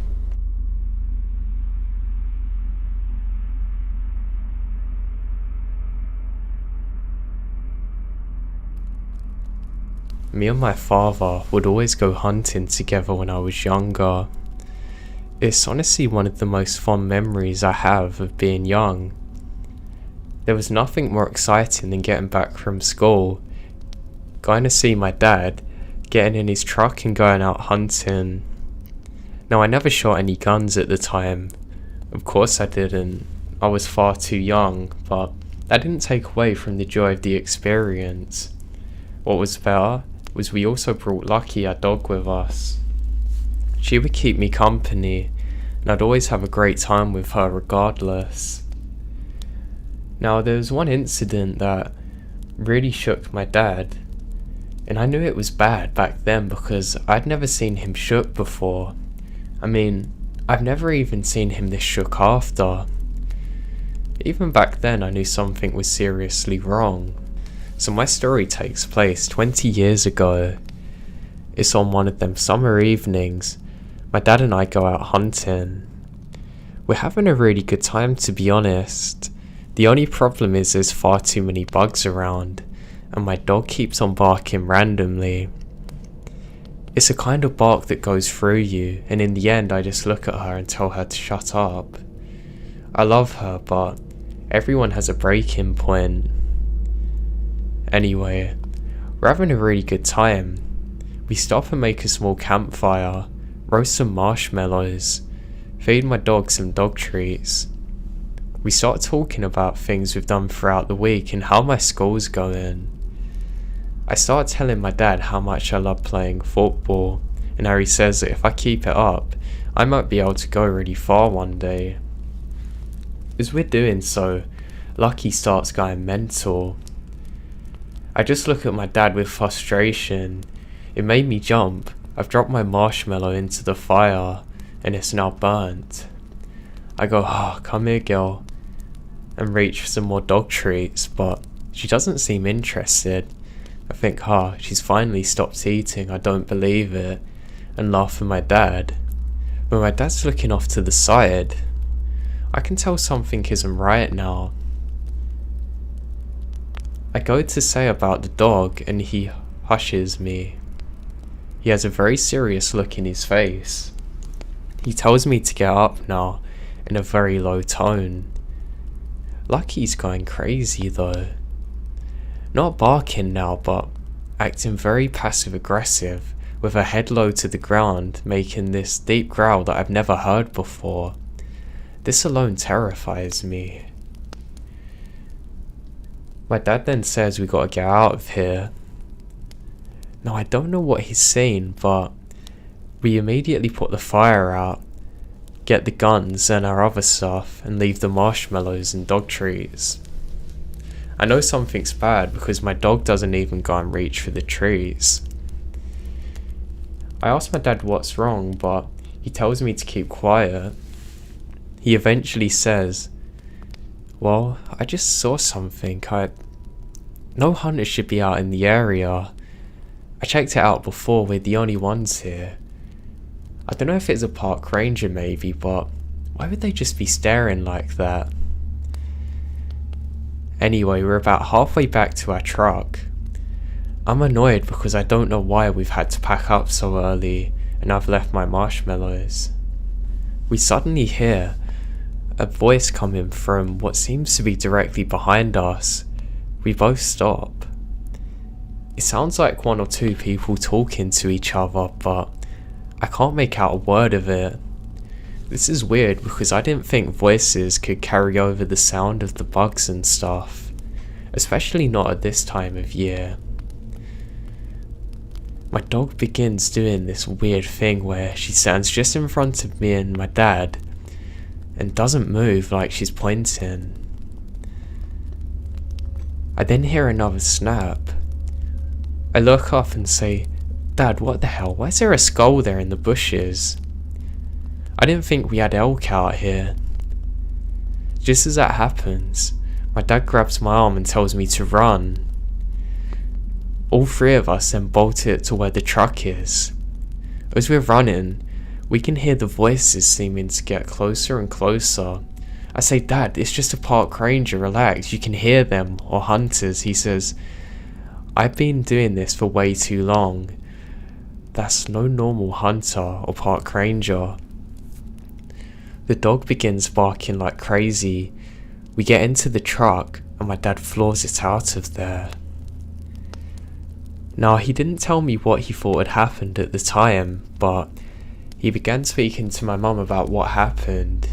Speaker 1: Me and my father would always go hunting together when I was younger. It's honestly one of the most fond memories I have of being young. There was nothing more exciting than getting back from school, going to see my dad, getting in his truck and going out hunting. Now, I never shot any guns at the time. Of course I didn't. I was far too young, but that didn't take away from the joy of the experience. What was better was we also brought Lucky, our dog, with us. She would keep me company, and I'd always have a great time with her regardless. Now, there was one incident that really shook my dad, and I knew it was bad back then because I'd never seen him shook before. I mean, I've never even seen him this shook after. Even back then I knew something was seriously wrong. So my story takes place 20 years ago. It's on one of them summer evenings. My dad and I go out hunting. We're having a really good time, to be honest. The only problem is there's far too many bugs around, and my dog keeps on barking randomly. It's a kind of bark that goes through you, and in the end I just look at her and tell her to shut up. I love her, but everyone has a breaking point. Anyway, we're having a really good time. We stop and make a small campfire, roast some marshmallows, feed my dog some dog treats. We start talking about things we've done throughout the week and how my school's going. I start telling my dad how much I love playing football, and how he says that if I keep it up, I might be able to go really far one day. As we're doing so, Lucky starts going mental. I just look at my dad with frustration. It made me jump. I've dropped my marshmallow into the fire, and it's now burnt. I go, come here girl, and reach for some more dog treats, but she doesn't seem interested. I think, she's finally stopped eating, I don't believe it, and laugh at my dad. But my dad's looking off to the side. I can tell something isn't right now. I go to say about the dog, and he hushes me. He has a very serious look in his face. He tells me to get up now, in a very low tone. Lucky's going crazy though. Not barking now, but acting very passive aggressive, with her head low to the ground, making this deep growl that I've never heard before. This alone terrifies me. My dad then says we gotta get out of here. Now I don't know what he's saying, but we immediately put the fire out, get the guns and our other stuff, and leave the marshmallows and dog treats. I know something's bad because my dog doesn't even go and reach for the trees. I ask my dad what's wrong, but he tells me to keep quiet. He eventually says, well, I just saw something. No hunters should be out in the area. I checked it out before, we're the only ones here. I don't know if it's a park ranger maybe, but why would they just be staring like that? Anyway, we're about halfway back to our truck. I'm annoyed because I don't know why we've had to pack up so early, and I've left my marshmallows. We suddenly hear a voice coming from what seems to be directly behind us. We both stop. It sounds like one or two people talking to each other, but I can't make out a word of it. This is weird because I didn't think voices could carry over the sound of the bugs and stuff, especially not at this time of year. My dog begins doing this weird thing where she stands just in front of me and my dad and doesn't move, like she's pointing. I then hear another snap. I look up and say, Dad, what the hell? Why is there a skull there in the bushes? I didn't think we had elk out here. Just as that happens, my dad grabs my arm and tells me to run. All three of us then bolt it to where the truck is. As we're running, we can hear the voices seeming to get closer and closer. I say, Dad, it's just a park ranger, relax, you can hear them, or hunters. He says, I've been doing this for way too long. That's no normal hunter or park ranger. The dog begins barking like crazy. We get into the truck and my dad floors it out of there. Now, he didn't tell me what he thought had happened at the time, but he began speaking to my mum about what happened.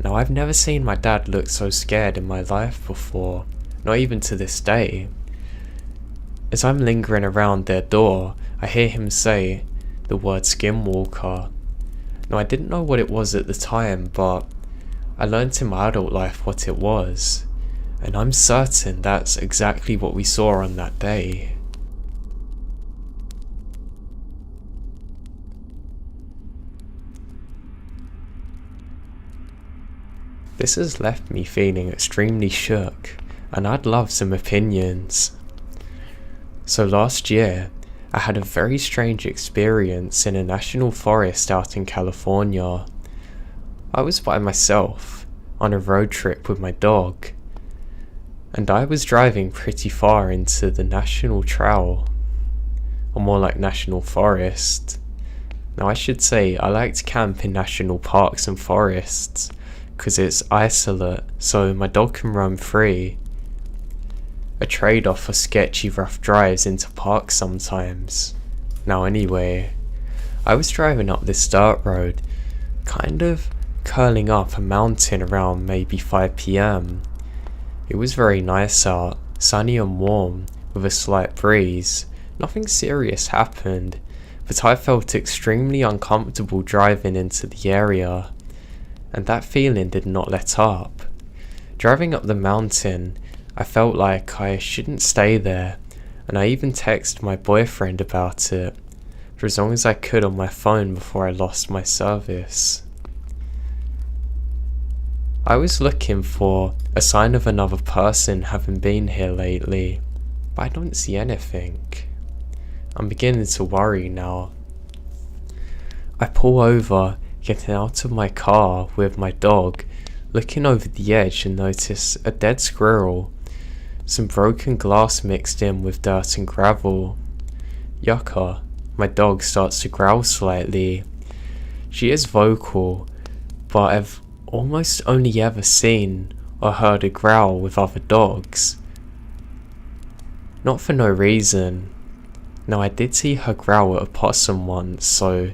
Speaker 1: Now, I've never seen my dad look so scared in my life before, not even to this day. As I'm lingering around their door, I hear him say the word Skinwalker. Now, I didn't know what it was at the time, but I learned in my adult life what it was, and I'm certain that's exactly what we saw on that day. This has left me feeling extremely shook, and I'd love some opinions. So last year, I had a very strange experience in a national forest out in California. I was by myself, on a road trip with my dog, and I was driving pretty far into the national trail, or more like national forest. Now I should say I like to camp in national parks and forests, because it's isolate, so my dog can roam free. A trade-off for sketchy rough drives into parks sometimes. Now anyway, I was driving up this dirt road, kind of curling up a mountain around maybe 5 PM. It was very nice out, sunny and warm, with a slight breeze. Nothing serious happened, but I felt extremely uncomfortable driving into the area, and that feeling did not let up. Driving up the mountain, I felt like I shouldn't stay there, and I even texted my boyfriend about it, for as long as I could on my phone before I lost my service. I was looking for a sign of another person having been here lately, but I don't see anything. I'm beginning to worry now. I pull over, getting out of my car with my dog, looking over the edge and notice a dead squirrel, some broken glass mixed in with dirt and gravel. Yucca, my dog, starts to growl slightly. She is vocal, but I've almost only ever seen or heard her growl with other dogs. Not for no reason. Now I did see her growl at a possum once, so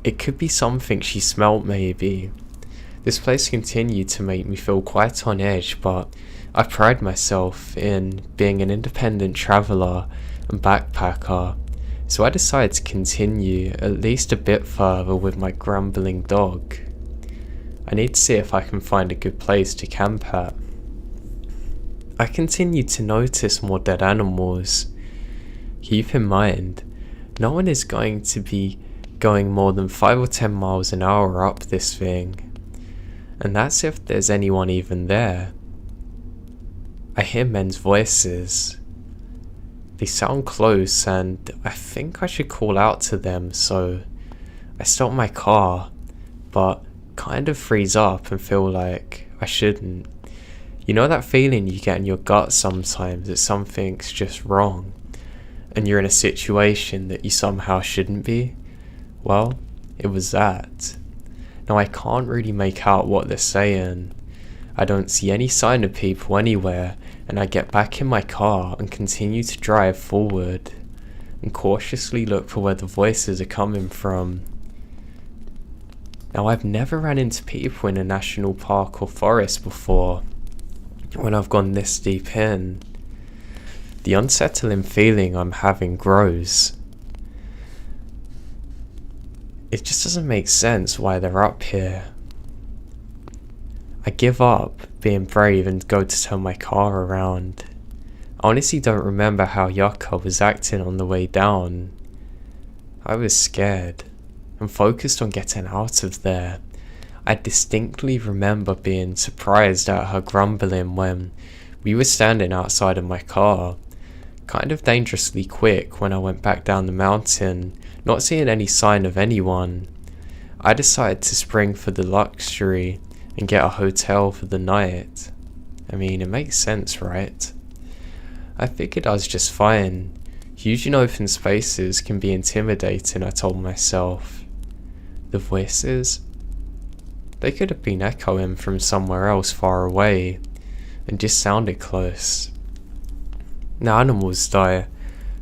Speaker 1: it could be something she smelt maybe. This place continued to make me feel quite on edge, but I pride myself in being an independent traveller and backpacker, so I decided to continue at least a bit further with my grumbling dog. I need to see if I can find a good place to camp at. I continued to notice more dead animals. Keep in mind, no one is going to be going more than 5 or 10 miles an hour up this thing, and that's if there's anyone even there. I hear men's voices. They sound close, and I think I should call out to them, so I stop my car, but kind of freeze up and feel like I shouldn't. You know that feeling you get in your gut sometimes that something's just wrong, and you're in a situation that you somehow shouldn't be? Well, it was that. Now I can't really make out what they're saying. I don't see any sign of people anywhere, and I get back in my car and continue to drive forward and cautiously look for where the voices are coming from. Now I've never ran into people in a national park or forest before when I've gone this deep in. The unsettling feeling I'm having grows. It just doesn't make sense why they're up here. I give up being brave and go to turn my car around. I honestly don't remember how Yucca was acting on the way down. I was scared and focused on getting out of there. I distinctly remember being surprised at her grumbling when we were standing outside of my car, kind of dangerously quick when I went back down the mountain, not seeing any sign of anyone. I decided to spring for the luxury and get a hotel for the night. I mean, it makes sense, right? I figured I was just fine. Huge and open spaces can be intimidating, I told myself. The voices? They could have been echoing from somewhere else far away, and just sounded close. Now animals die,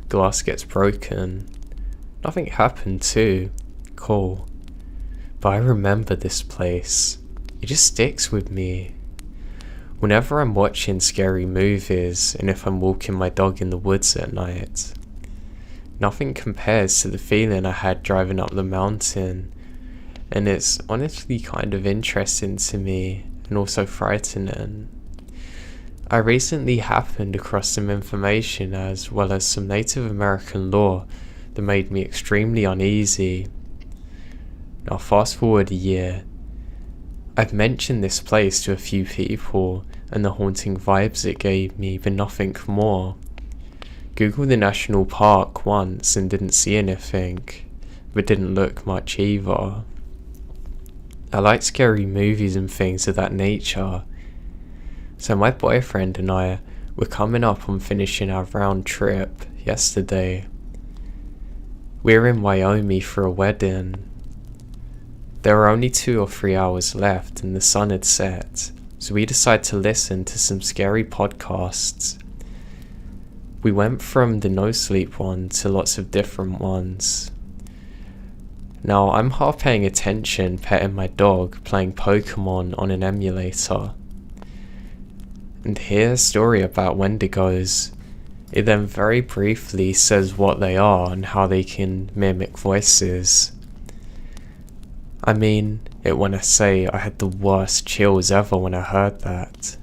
Speaker 1: glass gets broken. Nothing happened too. Cool. But I remember this place. It just sticks with me. Whenever I'm watching scary movies, and if I'm walking my dog in the woods at night, nothing compares to the feeling I had driving up the mountain. And it's honestly kind of interesting to me and also frightening. I recently happened across some information as well as some Native American lore that made me extremely uneasy. Now fast forward a year. I've mentioned this place to a few people and the haunting vibes it gave me, but nothing more. Googled the national park once and didn't see anything, but didn't look much either. I like scary movies and things of that nature, so my boyfriend and I were coming up on finishing our round trip yesterday. We were in Wyoming for a wedding. There were only 2 or 3 hours left and the sun had set, so we decided to listen to some scary podcasts. We went from the no sleep one to lots of different ones. Now I'm half paying attention, petting my dog, playing Pokemon on an emulator. And here's a story about Wendigos. It then very briefly says what they are and how they can mimic voices. I mean it when I say I had the worst chills ever when I heard that.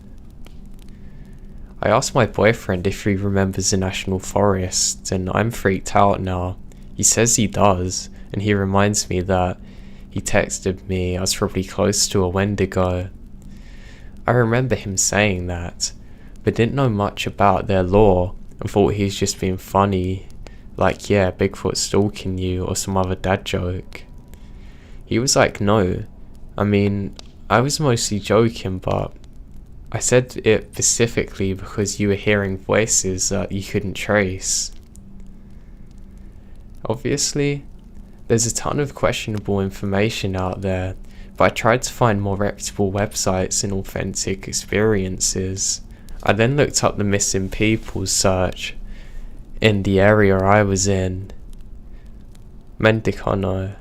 Speaker 1: I asked my boyfriend if he remembers the national forest, and I'm freaked out now. He says he does, and he reminds me that he texted me I was probably close to a Wendigo. I remember him saying that, but didn't know much about their lore and thought he was just being funny, like yeah, Bigfoot stalking you or some other dad joke. He was like, no, I mean, I was mostly joking, but I said it specifically because you were hearing voices that you couldn't trace. Obviously, there's a ton of questionable information out there, but I tried to find more reputable websites and authentic experiences. I then looked up the missing people search in the area I was in, Mendocino,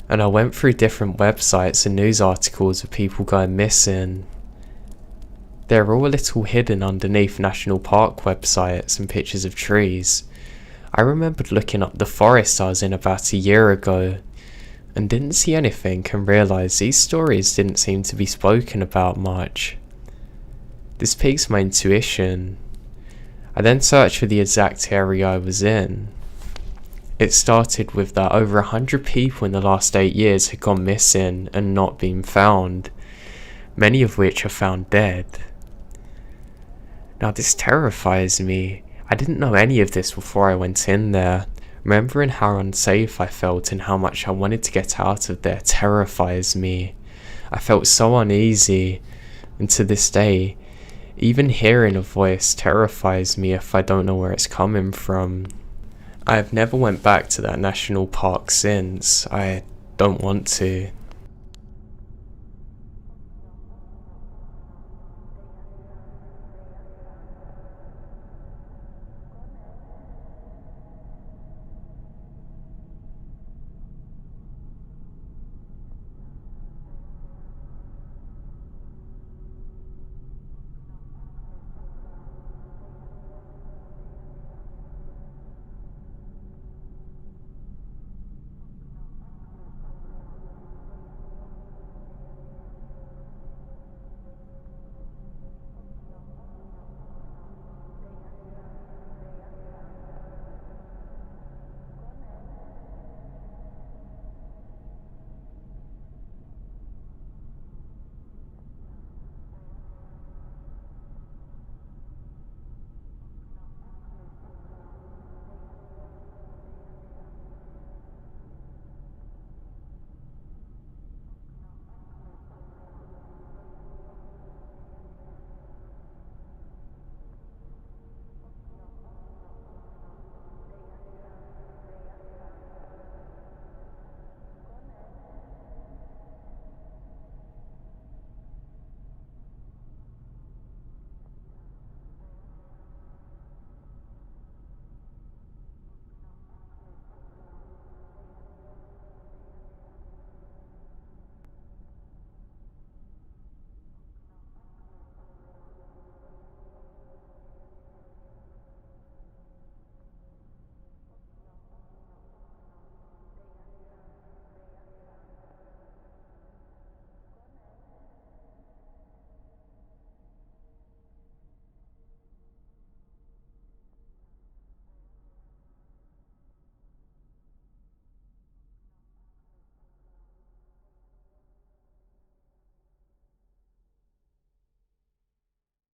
Speaker 1: and I went through different websites and news articles of people going missing. They're all a little hidden underneath national park websites and pictures of trees. I remembered looking up the forest I was in about a year ago and didn't see anything and realised these stories didn't seem to be spoken about much. This piques my intuition. I then searched for the exact area I was in. It started with that over 100 people in the last 8 years had gone missing and not been found, many of which are found dead. Now this terrifies me. I didn't know any of this before I went in there. Remembering how unsafe I felt and how much I wanted to get out of there terrifies me. I felt so uneasy, and to this day, even hearing a voice terrifies me if I don't know where it's coming from. I have never went back to that national park since. I don't want to.